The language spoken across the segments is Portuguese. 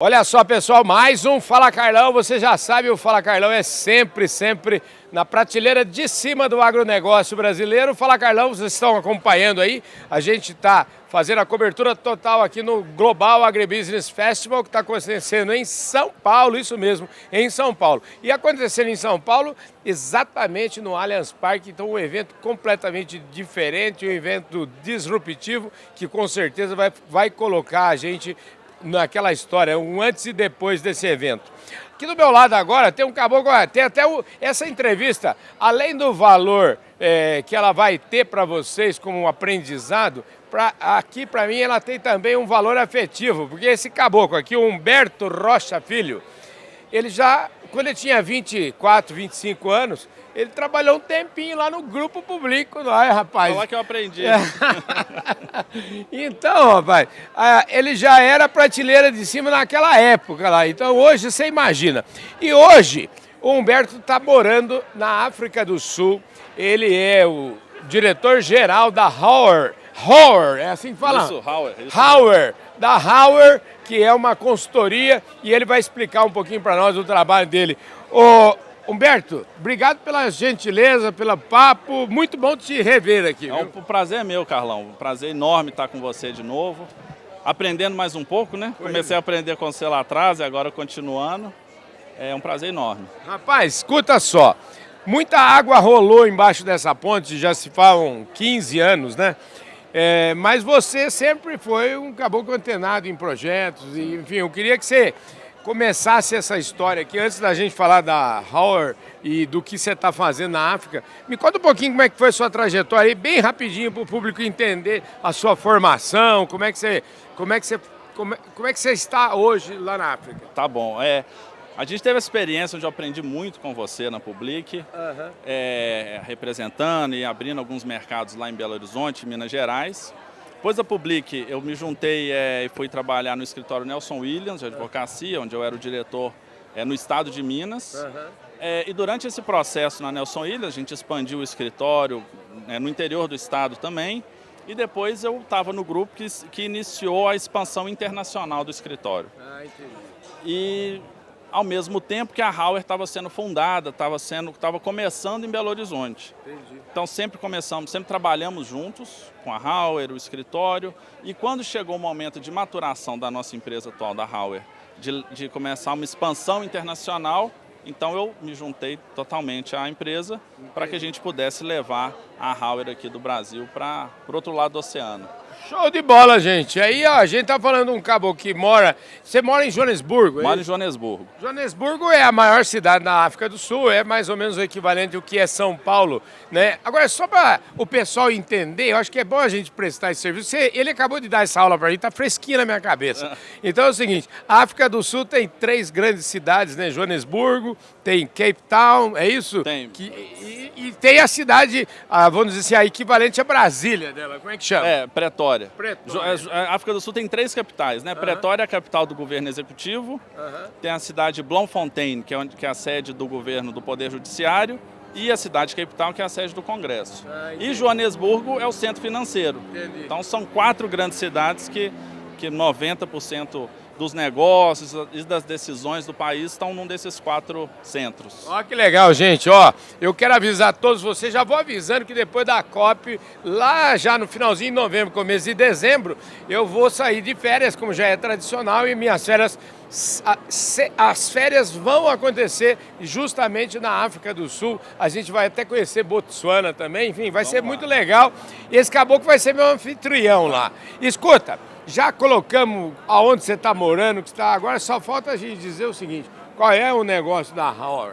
Olha só, pessoal, mais um Fala Carlão. Você já sabe, o Fala Carlão é sempre na prateleira de cima do agronegócio brasileiro. Fala Carlão, vocês estão acompanhando aí. A gente está fazendo a cobertura total aqui no Global Agribusiness Festival, que está acontecendo em São Paulo, isso mesmo, em São Paulo. E acontecendo em São Paulo, exatamente no Allianz Parque. Então, um evento completamente diferente, um evento disruptivo, que com certeza vai colocar a gente naquela história, um antes e depois desse evento. Aqui do meu lado agora tem um caboclo, tem até essa entrevista, além do valor que ela vai ter para vocês como um aprendizado, aqui para mim ela tem também um valor afetivo, porque esse caboclo aqui, o Humberto Rocha Filho, ele já, quando ele tinha 24, 25 anos, ele trabalhou um tempinho lá no Grupo Publico, não é, rapaz? Foi lá que eu aprendi. Então, rapaz, ele já era prateleira de cima naquela época lá. Então, hoje, você imagina. E hoje, o Humberto está morando na África do Sul. Ele é o diretor-geral da Hauer, é assim que fala? Isso, Hauer. Hauer, da Hauer, que é uma consultoria, e ele vai explicar um pouquinho para nós o trabalho dele. Humberto, obrigado pela gentileza, pelo papo, muito bom te rever aqui. O prazer é meu, Carlão, um prazer enorme estar com você de novo, aprendendo mais um pouco, né? Comecei a aprender com você lá atrás e agora continuando, é um prazer enorme. Rapaz, escuta só, muita água rolou embaixo dessa ponte, já se falam 15 anos, né? Mas você sempre foi um caboclo antenado em projetos, e, enfim, eu queria que você começasse essa história aqui, antes da gente falar da Hauer e do que você está fazendo na África. Me conta um pouquinho como é que foi a sua trajetória aí, bem rapidinho para o público entender a sua formação, como é que você está hoje lá na África. Tá bom, a gente teve a experiência onde eu aprendi muito com você na Public, representando e abrindo alguns mercados lá em Belo Horizonte, Minas Gerais. Depois da Public, eu me juntei e fui trabalhar no escritório Nelson Williams, de advocacia, onde eu era o diretor no estado de Minas. E durante esse processo na Nelson Williams, a gente expandiu o escritório no interior do estado também. E depois eu estava no grupo que iniciou a expansão internacional do escritório. Entendi. E ao mesmo tempo que a Hauer estava sendo fundada, estava começando em Belo Horizonte. Entendi. Então sempre trabalhamos juntos com a Hauer, o escritório, e quando chegou o momento de maturação da nossa empresa atual, da Hauer, de começar uma expansão internacional, então eu me juntei totalmente à empresa para que a gente pudesse levar a Hauer aqui do Brasil para o outro lado do oceano. Show de bola, gente. Aí, ó, a gente tá falando de um caboclo que mora... Você mora em Joanesburgo, é? Moro em Joanesburgo. Joanesburgo é a maior cidade da África do Sul, é mais ou menos o equivalente ao que é São Paulo, né? Agora, só para o pessoal entender, eu acho que é bom a gente prestar esse serviço. Ele acabou de dar essa aula para mim, tá fresquinha na minha cabeça. Então é o seguinte, a África do Sul tem 3 grandes cidades, né? Joanesburgo, tem Cape Town, é isso? Tem. E tem a cidade, vamos dizer assim, a equivalente a Brasília dela, como é que chama? Pretória. Pretória. A África do Sul tem 3 capitais, né? Pretória é a capital do governo executivo, tem a cidade de Bloemfontein, que é a sede do governo do Poder Judiciário, e a cidade de Cape Town, que é a sede do Congresso. E Joanesburgo é o centro financeiro. Entendi. Então são 4 grandes cidades que 90% dos negócios e das decisões do país estão num desses 4 centros. Ó, que legal, gente. Ó, eu quero avisar todos vocês, já vou avisando que depois da COP, lá já no finalzinho de novembro, começo de dezembro, eu vou sair de férias, como já é tradicional, e minhas férias, as férias vão acontecer justamente na África do Sul. A gente vai até conhecer Botsuana também, enfim, vai ser muito legal. E esse caboclo vai ser meu anfitrião lá. Escuta, já colocamos aonde você está morando, que está agora, só falta a gente dizer o seguinte, qual é o negócio da Hauer?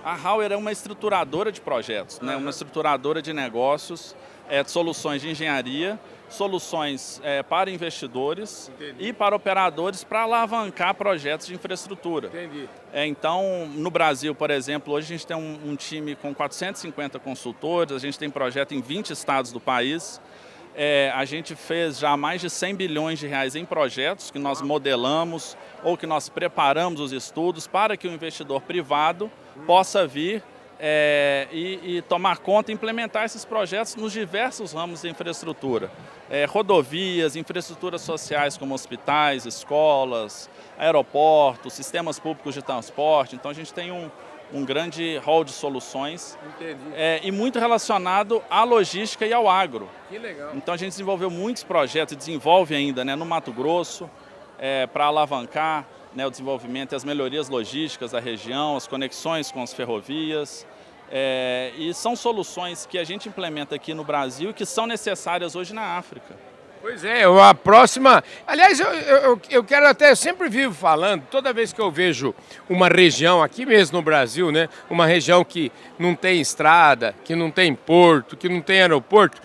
A Hauer é uma estruturadora de projetos, né? Uma estruturadora de negócios, de soluções de engenharia, soluções para investidores. Entendi. E para operadores para alavancar projetos de infraestrutura. Entendi. Então, no Brasil, por exemplo, hoje a gente tem um time com 450 consultores, a gente tem projeto em 20 estados do país. A gente fez já mais de 100 bilhões de reais em projetos que nós modelamos ou que nós preparamos os estudos para que o investidor privado possa vir e tomar conta e implementar esses projetos nos diversos ramos de infraestrutura. Rodovias, infraestruturas sociais como hospitais, escolas, aeroportos, sistemas públicos de transporte. Então a gente tem um grande hall de soluções. Entendi. E muito relacionado à logística e ao agro. Que legal. Então a gente desenvolveu muitos projetos e desenvolve ainda, né, no Mato Grosso, para alavancar, né, o desenvolvimento e as melhorias logísticas da região, as conexões com as ferrovias. E são soluções que a gente implementa aqui no Brasil e que são necessárias hoje na África. Pois é, a próxima... Aliás, eu quero até, eu sempre vivo falando, toda vez que eu vejo uma região, aqui mesmo no Brasil, né, uma região que não tem estrada, que não tem porto, que não tem aeroporto,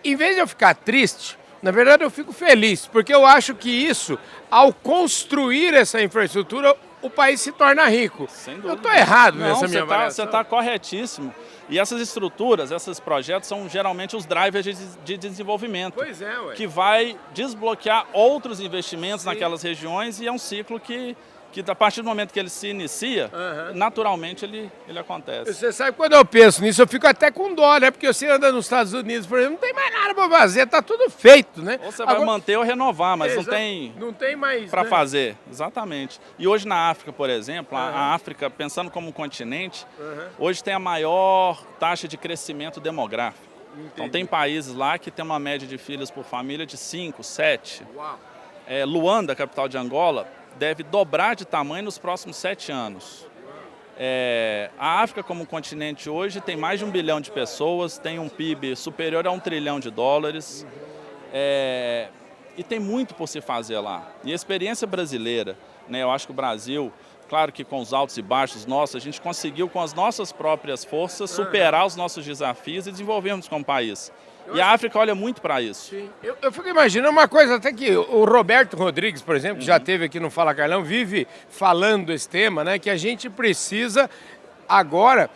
em vez de eu ficar triste, na verdade eu fico feliz, porque eu acho que isso, ao construir essa infraestrutura, o país se torna rico. Sem dúvida. Eu estou errado nessa minha avaliação? Você está corretíssimo. E essas estruturas, esses projetos são geralmente os drivers de desenvolvimento. Pois é, ué. Que vai desbloquear outros investimentos naquelas regiões e é um ciclo que a partir do momento que ele se inicia, naturalmente ele acontece. Você sabe, quando eu penso nisso, eu fico até com dó, né? Porque você anda nos Estados Unidos, por exemplo, não tem mais nada para fazer, tá tudo feito, né? Ou você vai manter ou renovar, mas não tem mais para né? fazer. Exatamente. E hoje na África, por exemplo, a África, pensando como um continente, hoje tem a maior taxa de crescimento demográfico. Entendi. Então tem países lá que tem uma média de filhos por família de 5, 7. Uau. Luanda, capital de Angola, deve dobrar de tamanho nos próximos 7 anos. A África como continente hoje tem mais de 1 bilhão de pessoas, tem um PIB superior a US$1 trilhão. E tem muito por se fazer lá. E a experiência brasileira, né, eu acho que o Brasil, claro que com os altos e baixos nossos, a gente conseguiu com as nossas próprias forças superar os nossos desafios e desenvolvermos como país. E a África olha muito para isso. Sim. Eu fico imaginando uma coisa até que o Roberto Rodrigues, por exemplo, que já esteve aqui no Fala Carlão, vive falando esse tema, né? Que a gente precisa agora,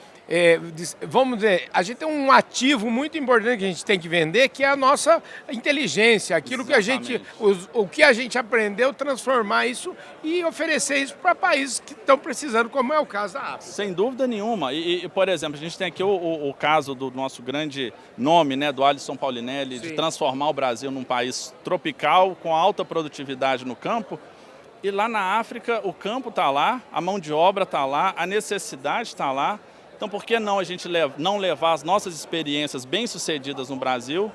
vamos dizer, a gente tem um ativo muito importante que a gente tem que vender, que é a nossa inteligência, aquilo que a gente, o que a gente aprendeu, transformar isso e oferecer isso para países que estão precisando, como é o caso da África. Sem dúvida nenhuma. E, por exemplo, a gente tem aqui o caso do nosso grande nome, né, do Alisson Paulinelli, de transformar o Brasil num país tropical, com alta produtividade no campo. E lá na África, o campo está lá, a mão de obra está lá, a necessidade está lá. Então, por que não a gente não levar as nossas experiências bem-sucedidas no Brasil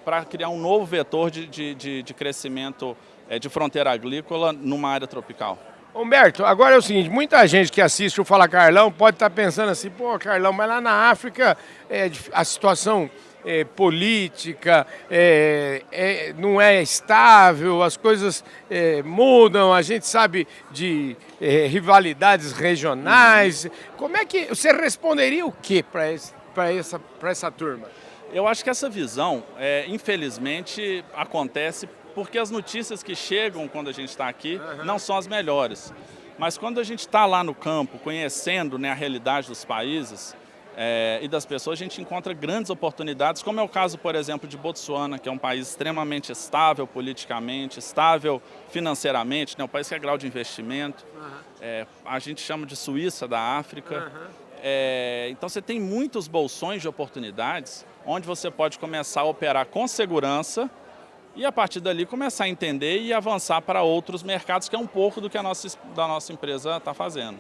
para criar um novo vetor de crescimento de fronteira agrícola numa área tropical? Humberto, agora é o seguinte, muita gente que assiste o Fala Carlão pode estar pensando assim, pô, Carlão, mas lá na África a situação política não é estável, as coisas mudam, a gente sabe de rivalidades regionais. Como é que você responderia o que para essa turma? Eu acho que essa visão, infelizmente, acontece porque as notícias que chegam quando a gente está aqui não são as melhores. Mas quando a gente está lá no campo, conhecendo, né, a realidade dos países e das pessoas, a gente encontra grandes oportunidades, como é o caso, por exemplo, de Botsuana, que é um país extremamente estável politicamente, estável financeiramente, né, um país que é grau de investimento. A gente chama de Suíça da África. Então você tem muitos bolsões de oportunidades onde você pode começar a operar com segurança e a partir dali começar a entender e avançar para outros mercados, que é um pouco do que a nossa empresa está fazendo.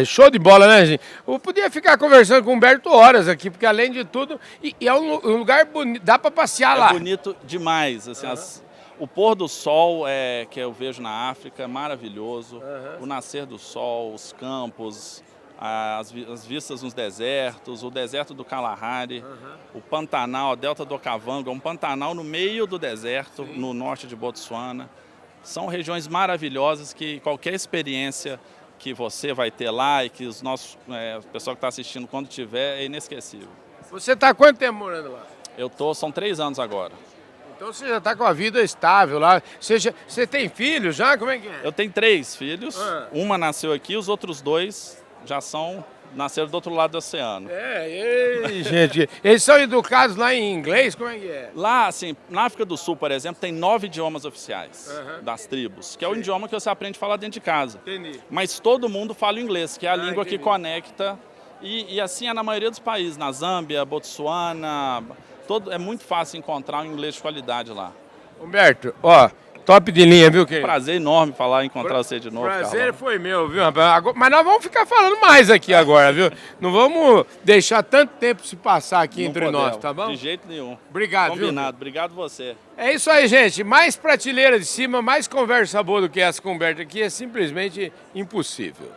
Show de bola, né, gente? Eu podia ficar conversando com o Humberto horas aqui, porque além de tudo, é um lugar bonito, dá para passear lá. É bonito demais, assim, o pôr do sol que eu vejo na África é maravilhoso, o nascer do sol, os campos, as vistas nos desertos, o deserto do Kalahari, o Pantanal, a Delta do Okavango, um Pantanal no meio do deserto, no norte de Botsuana. São regiões maravilhosas que qualquer experiência que você vai ter lá e que o pessoal que está assistindo quando tiver é inesquecível. Você está há quanto tempo morando lá? São 3 anos agora. Então você já está com a vida estável lá. Você tem filhos já? Como é que é? Eu tenho 3 filhos, uma nasceu aqui, os outros 2 já nasceram do outro lado do oceano. Gente, eles são educados lá em inglês? Como é que é? Lá, assim, na África do Sul, por exemplo, tem 9 idiomas oficiais das tribos, que é o idioma que você aprende a falar dentro de casa. Entendi. Mas todo mundo fala o inglês, que é a língua que conecta E assim é na maioria dos países, na Zâmbia, Botsuana, é muito fácil encontrar um inglês de qualidade lá. Humberto, ó, top de linha, viu, querido? Prazer enorme encontrar você de novo, Prazer Carlão. foi meu, viu, rapaz? Mas nós vamos ficar falando mais aqui agora, viu? Não vamos deixar tanto tempo se passar aqui Não entre podemos, nós, tá bom? De jeito nenhum. Obrigado, Combinado, obrigado você. É isso aí, gente. Mais prateleira de cima, mais conversa boa do que essa com o Humberto aqui é simplesmente impossível.